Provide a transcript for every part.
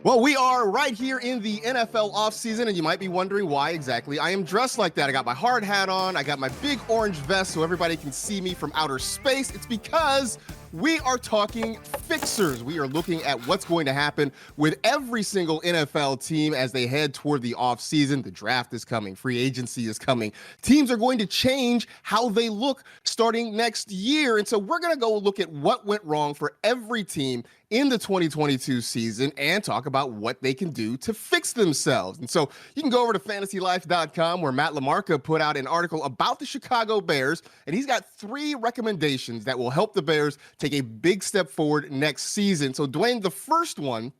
Well, we are right here in the NFL offseason, and you might be wondering why exactly I am dressed like that. I got my hard hat on, I got my big orange vest so everybody can see me from outer space. It's because we are talking fixers. We are looking at what's going to happen with every single NFL team as they head toward the offseason. The draft is coming, free agency is coming. Teams are going to change how they look starting next year. And so we're going to go look at what went wrong for every team in the 2022 season and talk about what they can do to fix themselves. And so you can go over to fantasylife.com where Matt LaMarca put out an article about the Chicago Bears, and he's got 3 recommendations that will help the Bears take a big step forward next season. So Dwayne, the first one,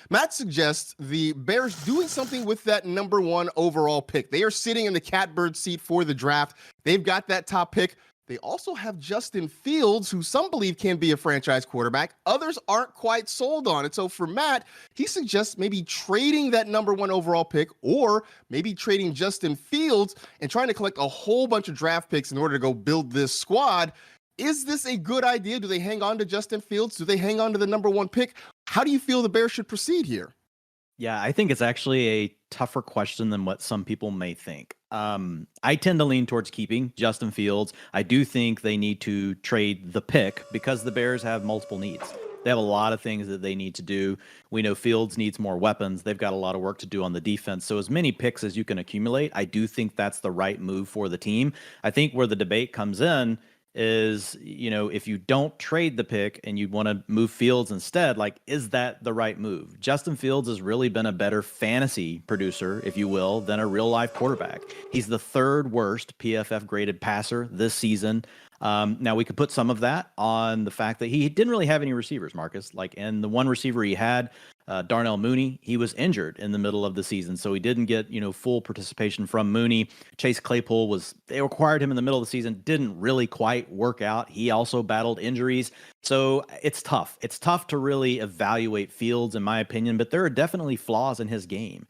Matt suggests the Bears doing something with that number 1 overall pick. They are sitting in the catbird seat for the draft. They've got that top pick. They also have Justin Fields, who some believe can be a franchise quarterback. Others aren't quite sold on it. So for Matt, he suggests maybe trading that number 1 overall pick or maybe trading Justin Fields and trying to collect a whole bunch of draft picks in order to go build this squad. Is this a good idea? Do they hang on to Justin Fields? Do they hang on to the number 1 pick? How do you feel the Bears should proceed here? Yeah, I think it's actually a tougher question than what some people may think. I tend to lean towards keeping Justin Fields. I do think they need to trade the pick because the Bears have multiple needs. They have a lot of things that they need to do. We know Fields needs more weapons. They've got a lot of work to do on the defense. So as many picks as you can accumulate, I do think that's the right move for the team. I think where the debate comes in is, if you don't trade the pick and you want to move Fields instead, is that the right move? Justin Fields has really been a better fantasy producer, if you will, than a real life quarterback. He's the 3rd worst PFF graded passer this season. Now we could put some of that on the fact that he didn't really have any receivers, Marcus. And the one receiver he had, Darnell Mooney, he was injured in the middle of the season, so he didn't get full participation from Mooney. Chase Claypool they acquired him in the middle of the season, didn't really quite work out. He also battled injuries, so it's tough. It's tough to really evaluate Fields, in my opinion, but there are definitely flaws in his game.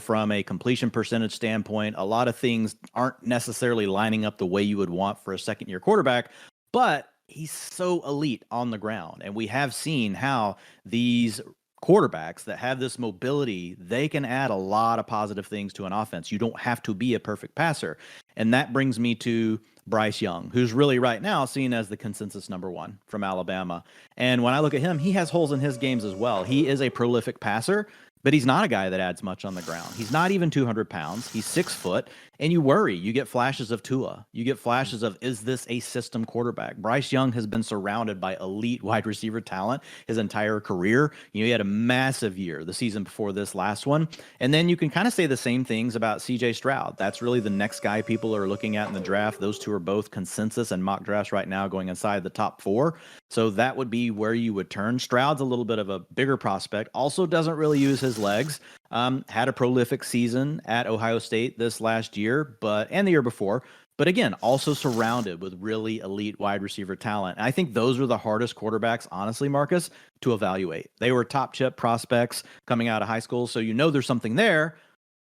From a completion percentage standpoint, a lot of things aren't necessarily lining up the way you would want for a second-year quarterback, but he's so elite on the ground, and we have seen how these quarterbacks that have this mobility, they can add a lot of positive things to an offense. You don't have to be a perfect passer. And that brings me to Bryce Young, who's really right now seen as the consensus number 1 from Alabama. And when I look at him, he has holes in his games as well. He is a prolific passer, but he's not a guy that adds much on the ground. He's not even 200 pounds. He's 6 foot, and you worry. You get flashes of Tua. You get flashes of, is this a system quarterback? Bryce Young has been surrounded by elite wide receiver talent his entire career. He had a massive year the season before this last one. And then you can kind of say the same things about CJ Stroud. That's really the next guy people are looking at in the draft. Those two are both consensus and mock drafts right now going inside the top 4. So that would be where you would turn. Stroud's a little bit of a bigger prospect. Also doesn't really use his legs. Had a prolific season at Ohio State this last year, and the year before. But again, also surrounded with really elite wide receiver talent. And I think those were the hardest quarterbacks, honestly, Marcus, to evaluate. They were top chip prospects coming out of high school, so there's something there.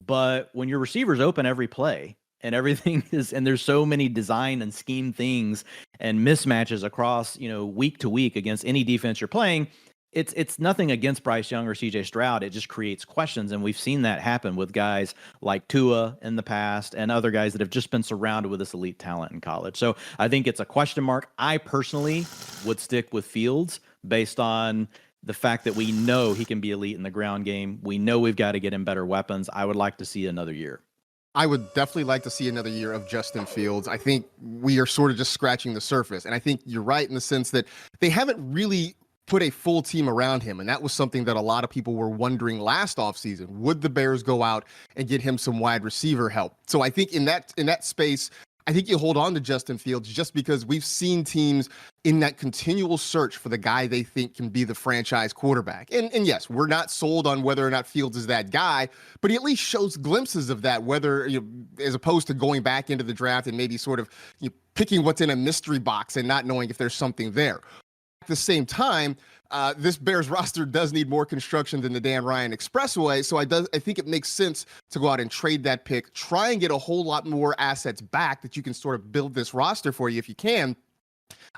But when your receivers open every play, and everything and there's so many design and scheme things and mismatches across, week to week against any defense you're playing, it's nothing against Bryce Young or CJ Stroud. It just creates questions. And we've seen that happen with guys like Tua in the past and other guys that have just been surrounded with this elite talent in college. So I think it's a question mark. I personally would stick with Fields based on the fact that we know he can be elite in the ground game. We know we've got to get him better weapons. I would like to see another year. I would definitely like to see another year of Justin Fields. I think we are sort of just scratching the surface. And I think you're right in the sense that they haven't really put a full team around him. And that was something that a lot of people were wondering last offseason. Would the Bears go out and get him some wide receiver help? So I think in that space, I think you hold on to Justin Fields just because we've seen teams in that continual search for the guy they think can be the franchise quarterback. And yes, we're not sold on whether or not Fields is that guy, but he at least shows glimpses of that, whether, as opposed to going back into the draft and maybe sort of picking what's in a mystery box and not knowing if there's something there. At the same time, this Bears roster does need more construction than the Dan Ryan Expressway, so I think it makes sense to go out and trade that pick, try and get a whole lot more assets back that you can sort of build this roster for you if you can.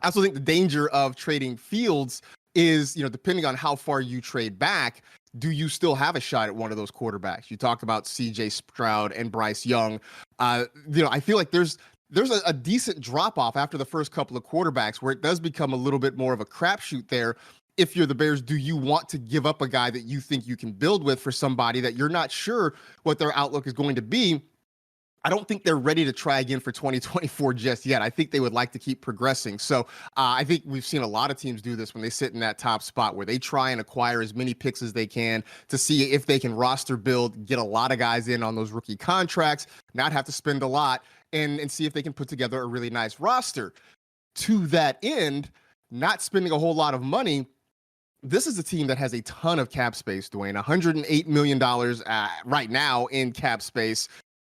I also think the danger of trading Fields is, depending on how far you trade back, do you still have a shot at one of those quarterbacks? You talked about CJ Stroud and Bryce Young. I feel like there's a decent drop off after the first couple of quarterbacks where it does become a little bit more of a crapshoot there. If you're the Bears, do you want to give up a guy that you think you can build with for somebody that you're not sure what their outlook is going to be? I don't think they're ready to try again for 2024 just yet. I think they would like to keep progressing. So I think we've seen a lot of teams do this when they sit in that top spot where they try and acquire as many picks as they can to see if they can roster build, get a lot of guys in on those rookie contracts, not have to spend a lot, and see if they can put together a really nice roster. To that end, not spending a whole lot of money, this is a team that has a ton of cap space, Dwayne, $108 million right now in cap space.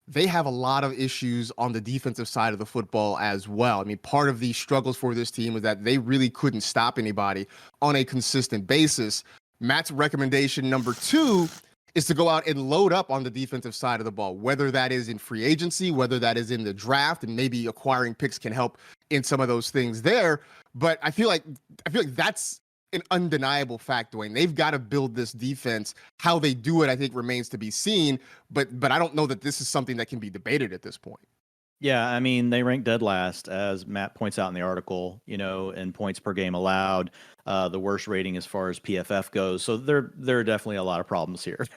They have a lot of issues on the defensive side of the football as well. I mean, part of the struggles for this team was that they really couldn't stop anybody on a consistent basis. Matt's recommendation number 2 is to go out and load up on the defensive side of the ball, whether that is in free agency, whether that is in the draft, and maybe acquiring picks can help in some of those things there. But I feel like that's an undeniable fact, Dwayne. They've got to build this defense. How they do it, I think, remains to be seen. But I don't know that this is something that can be debated at this point. Yeah, I mean, they rank dead last, as Matt points out in the article, in points per game allowed, the worst rating as far as PFF goes. So there are definitely a lot of problems here.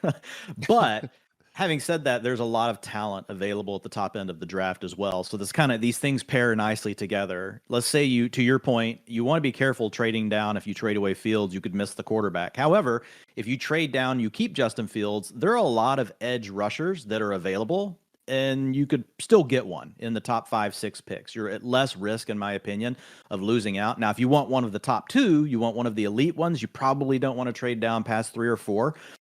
But having said that, there's a lot of talent available at the top end of the draft as well. So these things pair nicely together. Let's say to your point, you want to be careful trading down. If you trade away Fields, you could miss the quarterback. However, if you trade down, you keep Justin Fields, there are a lot of edge rushers that are available, and you could still get one in the top 5, 6 picks. You're at less risk, in my opinion, of losing out. Now, if you want one of the top 2, you want one of the elite ones, you probably don't want to trade down past 3 or 4.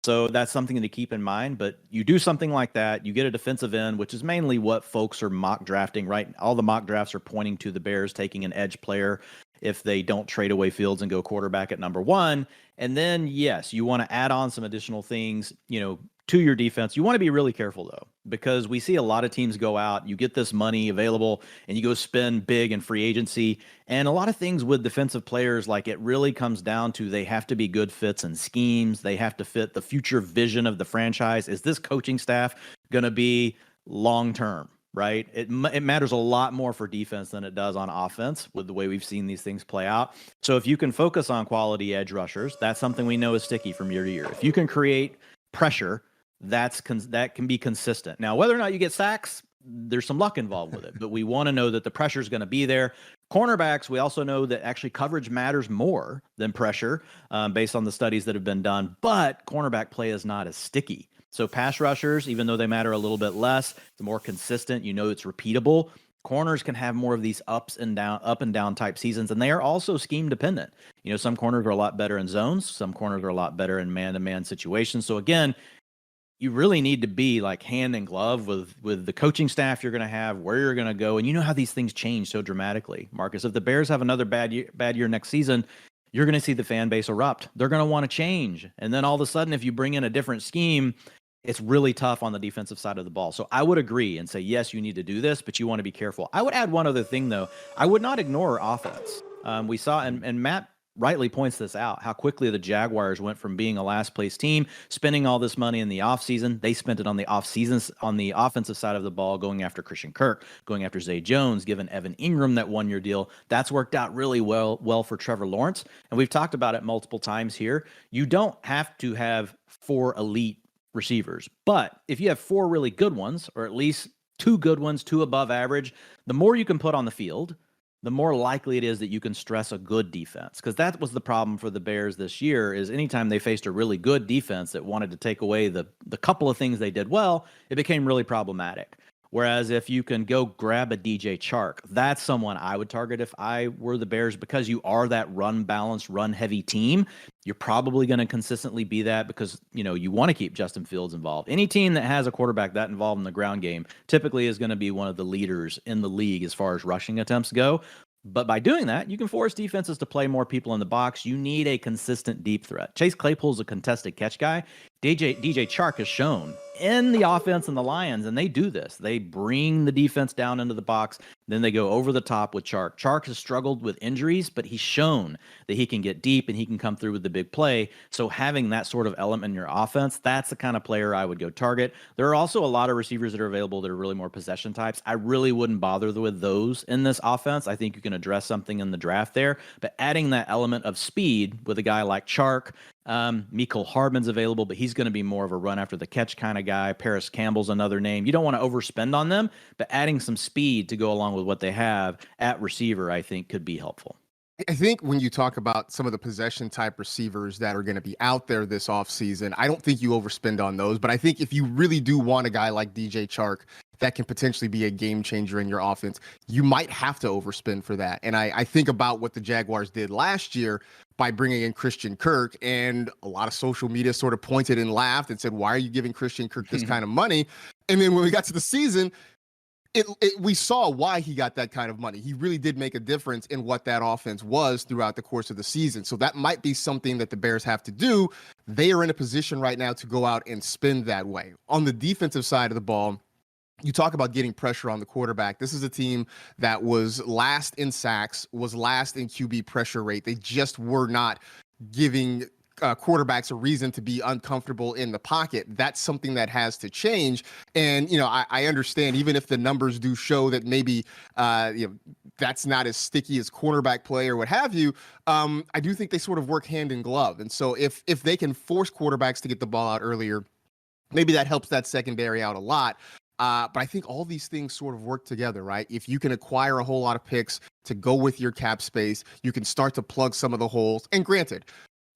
So that's something to keep in mind. But you do something like that, you get a defensive end, which is mainly what folks are mock drafting, right? All the mock drafts are pointing to the Bears taking an edge player if they don't trade away Fields and go quarterback at number 1. And then, yes, you want to add on some additional things, to your defense. You want to be really careful, though, because we see a lot of teams go out, you get this money available, and you go spend big in free agency. And a lot of things with defensive players, like, it really comes down to they have to be good fits and schemes. They have to fit the future vision of the franchise. Is this coaching staff going to be long-term, right? It matters a lot more for defense than it does on offense with the way we've seen these things play out. So if you can focus on quality edge rushers, that's something we know is sticky from year to year. If you can create pressure, that can be consistent. Now, whether or not you get sacks, there's some luck involved with it, but we want to know that the pressure is going to be there. Cornerbacks, we also know that actually coverage matters more than pressure, based on the studies that have been done, but cornerback play is not as sticky. So pass rushers, even though they matter a little bit less, it's more consistent. It's repeatable. Corners can have more of these up and down type seasons, and they are also scheme dependent. Some corners are a lot better in zones. Some corners are a lot better in man-to-man situations. So again, you really need to be like hand in glove with the coaching staff you're going to have, where you're going to go. And you know how these things change so dramatically, Marcus. If the Bears have another bad year next season, you're going to see the fan base erupt. They're going to want to change. And then all of a sudden, if you bring in a different scheme, it's really tough on the defensive side of the ball. So I would agree and say, yes, you need to do this, but you want to be careful. I would add one other thing, though. I would not ignore offense. We saw, and Matt rightly points this out, how quickly the Jaguars went from being a last place team, spending all this money in the offseason. They spent it on the offseason on the offensive side of the ball, going after Christian Kirk, going after Zay Jones, giving Evan Ingram that 1-year deal. That's worked out really well for Trevor Lawrence. And we've talked about it multiple times here. You don't have to have 4 elite receivers, but if you have 4 really good ones, or at least 2 good ones, 2 above average, the more you can put on the field, the more likely it is that you can stress a good defense. Because that was the problem for the Bears this year, is anytime they faced a really good defense that wanted to take away the couple of things they did well, it became really problematic. Whereas if you can go grab a DJ Chark, that's someone I would target if I were the Bears, because you are that run-balanced, run-heavy team. You're probably going to consistently be that because, you want to keep Justin Fields involved. Any team that has a quarterback that involved in the ground game typically is going to be one of the leaders in the league as far as rushing attempts go. But by doing that, you can force defenses to play more people in the box. You need a consistent deep threat. Chase Claypool's a contested catch guy. DJ Chark has shown in the offense and the Lions, and they do this. They bring the defense down into the box, then they go over the top with Chark. Chark has struggled with injuries, but he's shown that he can get deep and he can come through with the big play. So having that sort of element in your offense, that's the kind of player I would go target. There are also a lot of receivers that are available that are really more possession types. I really wouldn't bother with those in this offense. I think you can address something in the draft there, but adding that element of speed with a guy like Chark, Mecole Hardman's available, but he's going to be more of a run after the catch kind of guy. Paris Campbell's another name. You don't want to overspend on them, but adding some speed to go along with what they have at receiver, I think could be helpful. I think when you talk about some of the possession type receivers that are going to be out there this offseason, I don't think you overspend on those. But I think if you really do want a guy like DJ Chark that can potentially be a game changer in your offense, you might have to overspend for that. And I think about what the Jaguars did last year by bringing in Christian Kirk, and a lot of social media sort of pointed and laughed and said, why are you giving Christian Kirk this kind of money? And then when we got to the season, we saw why he got that kind of money. He really did make a difference in what that offense was throughout the course of the season. So that might be something that the Bears have to do. They are in a position right now to go out and spend that way. On the defensive side of the ball, you talk about getting pressure on the quarterback. This is a team that was last in sacks, was last in QB pressure rate. They just were not giving quarterbacks a reason to be uncomfortable in the pocket. That's something that has to change. And, I understand, even if the numbers do show that maybe, that's not as sticky as cornerback play or what have you, I do think they sort of work hand in glove. And so if they can force quarterbacks to get the ball out earlier, maybe that helps that secondary out a lot. But I think all these things sort of work together, right? If you can acquire a whole lot of picks to go with your cap space, you can start to plug some of the holes. And granted,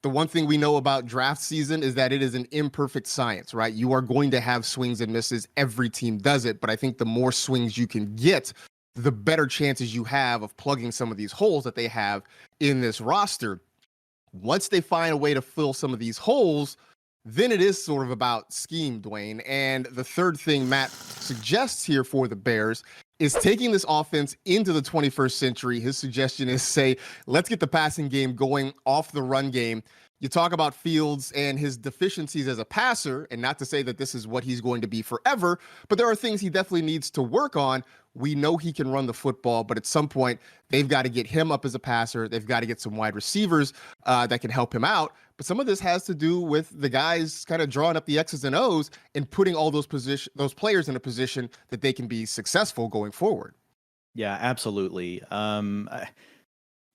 the one thing we know about draft season is that it is an imperfect science, right? You are going to have swings and misses. Every team does it. But I think the more swings you can get, the better chances you have of plugging some of these holes that they have in this roster. Once they find a way to fill some of these holes, then it is sort of about scheme, Dwayne. And the third thing Matt suggests here for the Bears is taking this offense into the 21st century. His suggestion is, say, let's get the passing game going off the run game. You talk about Fields and his deficiencies as a passer, and not to say that this is what he's going to be forever, but there are things he definitely needs to work on. We know he can run the football, but at some point, they've got to get him up as a passer. They've got to get some wide receivers that can help him out. But some of this has to do with the guys kind of drawing up the X's and O's and putting all those players in a position that they can be successful going forward. Yeah, absolutely.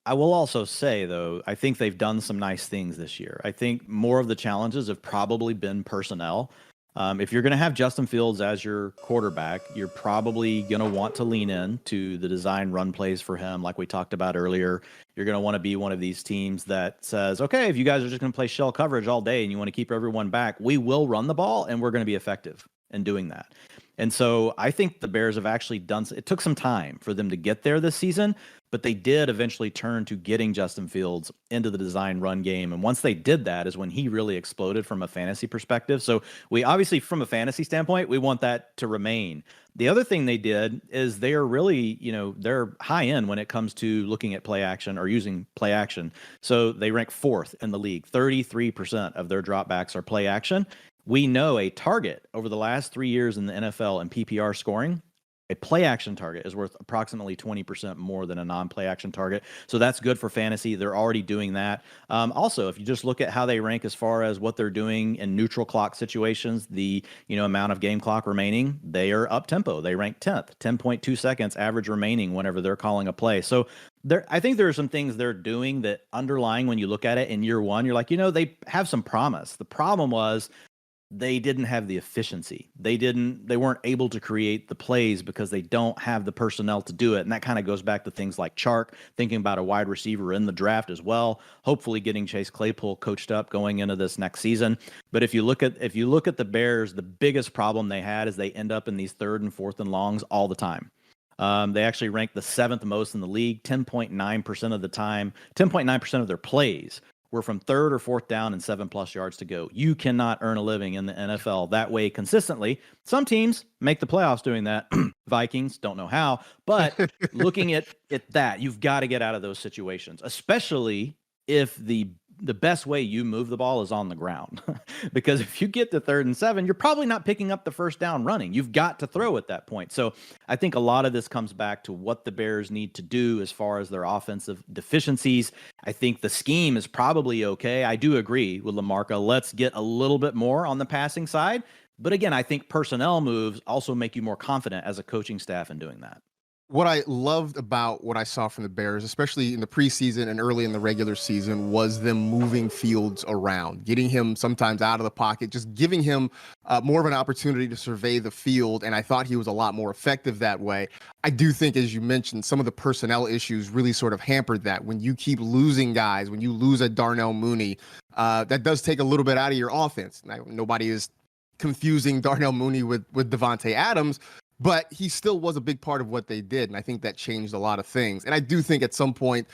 I will also say, though, I think they've done some nice things this year. I think more of the challenges have probably been personnel. If you're going to have Justin Fields as your quarterback, you're probably going to want to lean in to the design run plays for him, like we talked about earlier. You're going to want to be one of these teams that says, okay, if you guys are just going to play shell coverage all day and you want to keep everyone back, we will run the ball and we're going to be effective in doing that. And so I think the Bears have actually done, it took some time for them to get there this season, but they did eventually turn to getting Justin Fields into the design run game. And once they did that is when he really exploded from a fantasy perspective. So we obviously, from a fantasy standpoint, we want that to remain. The other thing they did is they are really, they're high end when it comes to looking at play action or using play action. So they rank 4th in the league. 33% of their dropbacks are play action. We know a target over the last 3 years in the NFL in PPR scoring, a play action target is worth approximately 20% more than a non-play action target. So that's good for fantasy. They're already doing that. Also, if you just look at how they rank as far as what they're doing in neutral clock situations, the amount of game clock remaining, they are up tempo. They rank 10th, 10.2 seconds average remaining whenever they're calling a play. So I think there are some things they're doing that underlying when you look at it in year one, you're like, they have some promise. The problem was they didn't have the efficiency. They weren't able to create the plays because they don't have the personnel to do it. And that kind of goes back to things like Chark, thinking about a wide receiver in the draft as well, hopefully getting Chase Claypool coached up going into this next season. But if you look at the Bears, the biggest problem they had is they end up in these 3rd and 4th and longs all the time. They actually ranked the 7th most in the league, 10.9% of the time, 10.9% of their plays were from 3rd or 4th down and 7+ yards to go. You cannot earn a living in the NFL that way consistently. Some teams make the playoffs doing that. Vikings, don't know how. But looking at that, you've got to get out of those situations, especially if the the best way you move the ball is on the ground. Because if you get to 3rd and 7, you're probably not picking up the first down running. You've got to throw at that point. So I think a lot of this comes back to what the Bears need to do as far as their offensive deficiencies. I think the scheme is probably okay. I do agree with LaMarca. Let's get a little bit more on the passing side. But again, I think personnel moves also make you more confident as a coaching staff in doing that. What I loved about what I saw from the Bears, especially in the preseason and early in the regular season, was them moving Fields around, getting him sometimes out of the pocket, just giving him more of an opportunity to survey the field. And I thought he was a lot more effective that way. I do think, as you mentioned, some of the personnel issues really sort of hampered that. When you keep losing guys, when you lose a Darnell Mooney, that does take a little bit out of your offense. Now, nobody is confusing Darnell Mooney with Devontae Adams, but he still was a big part of what they did, and I think that changed a lot of things. And I do think at some point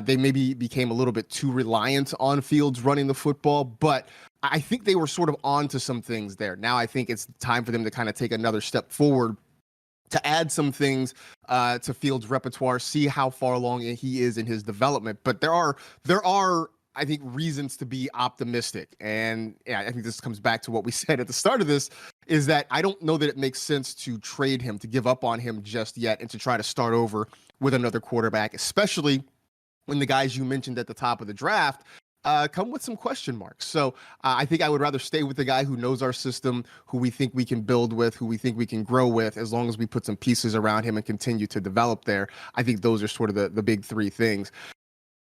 they maybe became a little bit too reliant on Fields running the football, but I think they were sort of onto some things there. Now I think it's time for them to kind of take another step forward, to add some things to Fields' repertoire, see how far along he is in his development. But there are I think, reasons to be optimistic. And yeah, I think this comes back to what we said at the start of this, is that I don't know that it makes sense to trade him, to give up on him just yet, and to try to start over with another quarterback, especially when the guys you mentioned at the top of the draft come with some question marks. So I think I would rather stay with the guy who knows our system, who we think we can build with, who we think we can grow with, as long as we put some pieces around him and continue to develop there. I think those are sort of the big three things.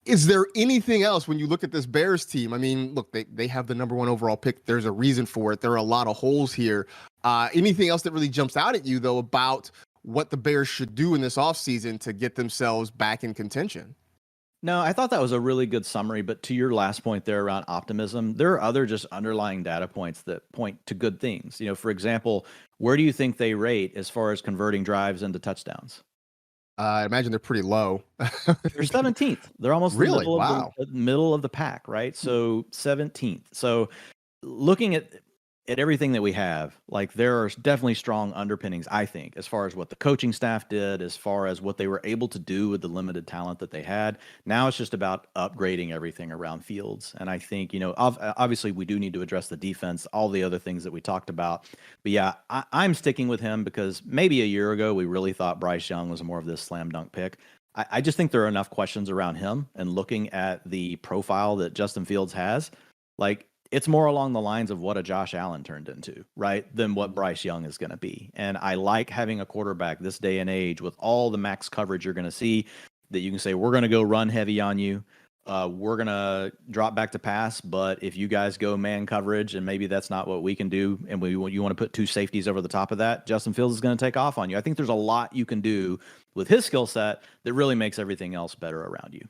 Is there anything else when you look at this Bears team? I mean, look, they have the number 1 overall pick. There's a reason for it. There are a lot of holes here. Anything else that really jumps out at you, though, about what the Bears should do in this offseason to get themselves back in contention? No, I thought that was a really good summary. But to your last point there around optimism, there are other just underlying data points that point to good things. You know, for example, where do you think they rate as far as converting drives into touchdowns? I imagine they're pretty low. They're 17th. They're almost really? The middle of the pack, right? So 17th. So looking at everything that we have, like there are definitely strong underpinnings, I think, as far as what the coaching staff did, as far as what they were able to do with the limited talent that they had. Now it's just about upgrading everything around Fields. And I think, you know, obviously we do need to address the defense, all the other things that we talked about. But yeah, I'm sticking with him because maybe a year ago we really thought Bryce Young was more of this slam dunk pick. I just think there are enough questions around him, and looking at the profile that Justin Fields has, like, it's more along the lines of what a Josh Allen turned into, right, than what Bryce Young is going to be. And I like having a quarterback this day and age with all the max coverage you're going to see, that you can say, we're going to go run heavy on you. We're going to drop back to pass, but if you guys go man coverage and maybe that's not what we can do, and you want to put 2 safeties over the top of that, Justin Fields is going to take off on you. I think there's a lot you can do with his skill set that really makes everything else better around you.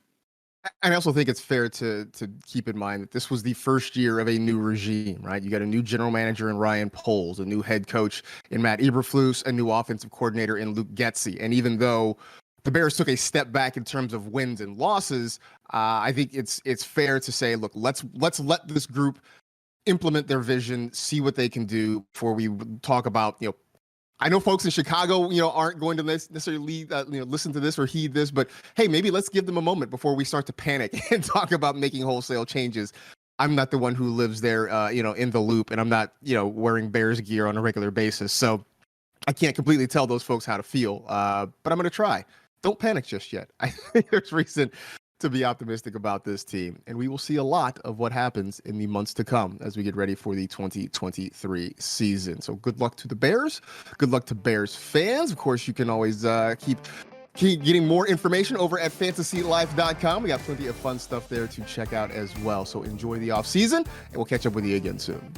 And I also think it's fair to keep in mind that this was the first year of a new regime, right? You got a new general manager in Ryan Poles, a new head coach in Matt Eberflus, a new offensive coordinator in Luke Getsy. And even though the Bears took a step back in terms of wins and losses, I think it's fair to say, look, let's let this group implement their vision, see what they can do before we talk about, you know, I know folks in Chicago, you know, aren't going to necessarily listen to this or heed this, but hey, maybe let's give them a moment before we start to panic and talk about making wholesale changes. I'm not the one who lives there, in the loop, and I'm not, wearing Bears gear on a regular basis. So I can't completely tell those folks how to feel, but I'm going to try. Don't panic just yet. I think there's reason to be optimistic about this team, and we will see a lot of what happens in the months to come as we get ready for the 2023 season. So good luck to the Bears. Good luck to Bears fans. Of course, you can always keep getting more information over at fantasylife.com. We got plenty of fun stuff there to check out as well. So enjoy the off season, and we'll catch up with you again soon.